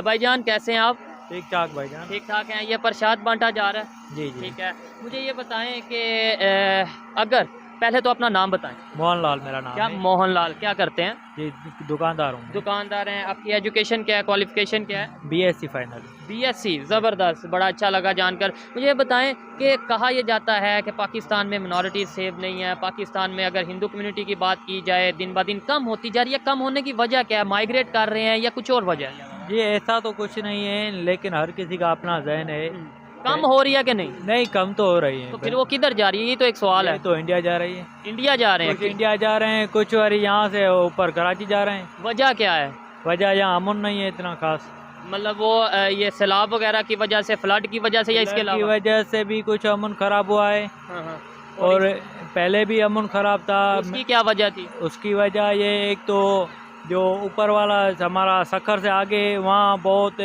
भाईजान कैसे हैं आप? ठीक ठाक भाईजान। ठीक ठाक हैं। ये प्रसाद बांटा जा रहा है? जी जी। ठीक है। मुझे ये बताएं कि अगर पहले तो अपना नाम बताएं। मोहनलाल मेरा नाम क्या है। मोहनलाल, क्या करते हैं? जी दुकानदार हूँ। दुकानदार हैं। आपकी एजुकेशन क्या है, क्वालिफिकेशन क्या है? BSc final. BSc, ज़बरदस्त, बड़ा अच्छा लगा जानकर। मुझे ये बताएं कि कहा यह जाता है कि पाकिस्तान में मिनॉरिटीज़ सेफ नहीं है। पाकिस्तान में अगर हिंदू कम्युनिटी की बात की जाए दिन ब दिन कम होती जा रही है। कम होने की वजह क्या है? माइग्रेट कर रहे हैं या कुछ और वजह है? ये ऐसा तो कुछ नहीं है, लेकिन हर किसी का अपना जहन है। कम हो रही है कि नहीं? नहीं, कम तो हो रही है। तो फिर वो किधर जा रही है, ये तो एक सवाल है। तो इंडिया जा रही है। इंडिया जा रहे कुछ हैं? इंडिया जा रहे हैं, कुछ और यहाँ से ऊपर कराची जा रहे हैं। वजह क्या है? वजह यहाँ अमन नहीं है इतना खास। मतलब वो ये सैलाब वगैरह की वजह से, फ्लड की वजह से, या इसके की अलावा? वजह से भी कुछ अमन खराब हुआ है। हाँ हाँ। और पहले भी अमन खराब था। उसकी क्या वजह थी? उसकी वजह ये, एक तो जो ऊपर वाला हमारा सखर से आगे वहाँ बहुत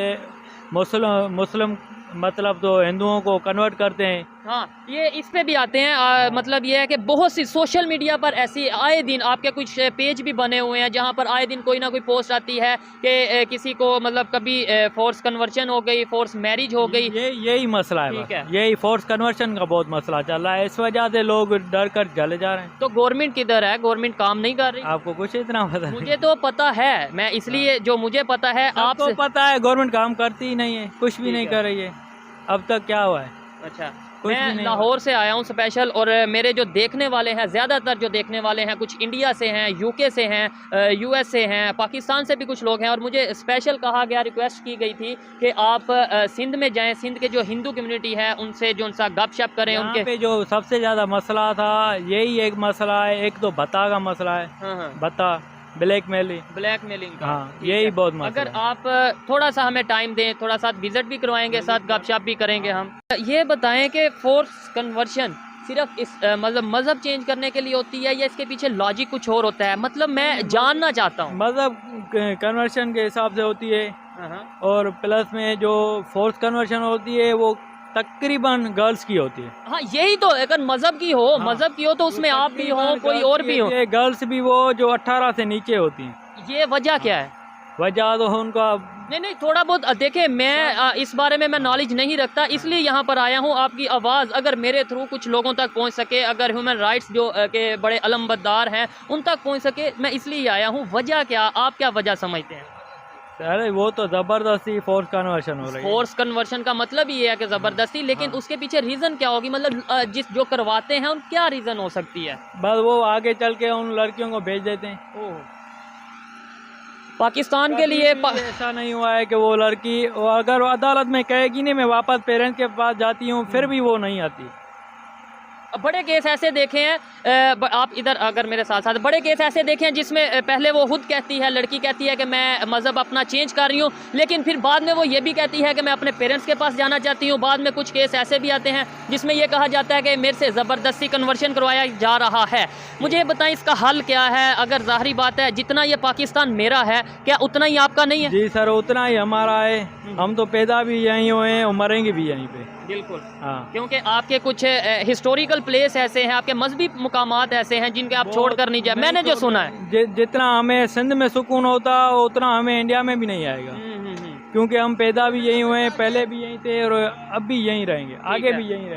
मुस्लिम मतलब तो हिंदुओं को कन्वर्ट करते हैं। हाँ, ये इस पे भी आते हैं। मतलब ये है कि बहुत सी सोशल मीडिया पर ऐसी आए दिन आपके कुछ पेज भी बने हुए हैं जहाँ पर आए दिन कोई ना कोई पोस्ट आती है कि किसी को मतलब कभी फोर्स कन्वर्शन हो गई, फोर्स मैरिज हो गई। यही मसला है। ठीक है। यही फोर्स कन्वर्शन का बहुत मसला चल रहा है। इस वजह से लोग डर कर चले जा रहे हैं। तो गवर्नमेंट किधर है? गवर्नमेंट काम नहीं कर रही? आपको कुछ इतना पता नहीं? मुझे तो पता है, मैं इसलिए जो मुझे पता है आपको पता है। गवर्नमेंट काम करती ही नहीं है, कुछ भी नहीं कर रही है। अब तक क्या हुआ है? अच्छा, कुछ भी मैं नहीं लाहौर से आया हूँ स्पेशल, और मेरे जो देखने वाले हैं, ज़्यादातर जो देखने वाले हैं कुछ इंडिया से हैं, UK से हैं, US से हैं, पाकिस्तान से भी कुछ लोग हैं। और मुझे स्पेशल कहा गया, रिक्वेस्ट की गई थी कि आप सिंध में जाएं, सिंध के जो हिंदू कम्युनिटी है उनसे जो उनसा गपशप करें। उनके पे जो सबसे ज़्यादा मसला था यही एक मसला है। एक तो भत्ता का मसला है। हाँ, भत्ता, ब्लैकमेलिंग का। हाँ, यही बहुत मसला अगर है। आप थोड़ा सा हमें टाइम दें, थोड़ा सा विजिट भी करवाएंगे, साथ गपशप भी करेंगे हम। ये बताएं कि फोर्स कन्वर्शन सिर्फ इस मतलब मज़हब चेंज करने के लिए होती है या इसके पीछे लॉजिक कुछ और होता है? मतलब मैं जानना चाहता हूँ। मज़हब कन्वर्शन के हिसाब से होती है। हाँ, और प्लस में जो फोर्स कन्वर्शन होती है वो तकरीबन गर्ल्स की होती है। हाँ, यही तो, अगर मज़हब की हो, हाँ, मज़हब की हो तो उसमें आप भी हो, कोई और भी हो। गर्ल्स भी वो जो 18 से नीचे होती हैं। ये वजह क्या है? वजह तो उनका नहीं, थोड़ा बहुत देखें, मैं इस बारे में मैं नॉलेज नहीं रखता, इसलिए यहाँ पर आया हूँ। आपकी आवाज़ अगर मेरे थ्रू कुछ लोगों तक पहुँच सके, अगर ह्यूमन राइट्स जो के बड़े अलमबरदार हैं उन तक पहुँच सके, मैं इसलिए आया हूँ। वजह क्या, आप क्या वजह समझते हैं? अरे वो तो ज़बरदस्ती फोर्स कन्वर्शन हो रही है। फोर्स कन्वर्शन का मतलब ये है कि ज़बरदस्ती, लेकिन उसके पीछे रीज़न क्या होगी? मतलब जिस जो करवाते हैं उन क्या रीज़न हो सकती है? बस वो आगे चल के उन लड़कियों को भेज देते हैं। ओह, पाकिस्तान के लिए ऐसा नहीं हुआ है कि वो लड़की अगर अदालत में कहेगी नहीं मैं वापस पेरेंट्स के पास जाती हूँ, फिर भी वो नहीं आती। बड़े केस ऐसे देखे हैं, आप इधर अगर मेरे साथ साथ, बड़े केस ऐसे देखे हैं जिसमें पहले वो खुद कहती है, लड़की कहती है कि मैं मज़हब अपना चेंज कर रही हूँ, लेकिन फिर बाद में वो ये भी कहती है कि मैं अपने पेरेंट्स के पास जाना चाहती हूँ। बाद में कुछ केस ऐसे भी आते हैं जिसमें ये कहा जाता है कि मेरे से ज़बरदस्ती कन्वर्शन करवाया जा रहा है। मुझे ये बताएं इसका हल क्या है? अगर ज़ाहिरी बात है जितना ये पाकिस्तान मेरा है, क्या उतना ही आपका नहीं है? जी सर, उतना ही हमारा है। हम तो पैदा भी यहीं हुए हैं और मरेंगे भी यहीं पे। बिल्कुल। हाँ, क्योंकि आपके कुछ हिस्टोरिकल प्लेस ऐसे हैं, आपके मजहबी मुकामात ऐसे हैं जिनके आप छोड़ कर नहीं जाए। मैंने जो सुना है जितना हमें सिंध में सुकून होता उतना हमें इंडिया में भी नहीं आएगा। क्योंकि हम पैदा भी यहीं हुए हैं, पहले भी यहीं थे और अब भी यहीं रहेंगे, आगे भी यहीं रहेंगे।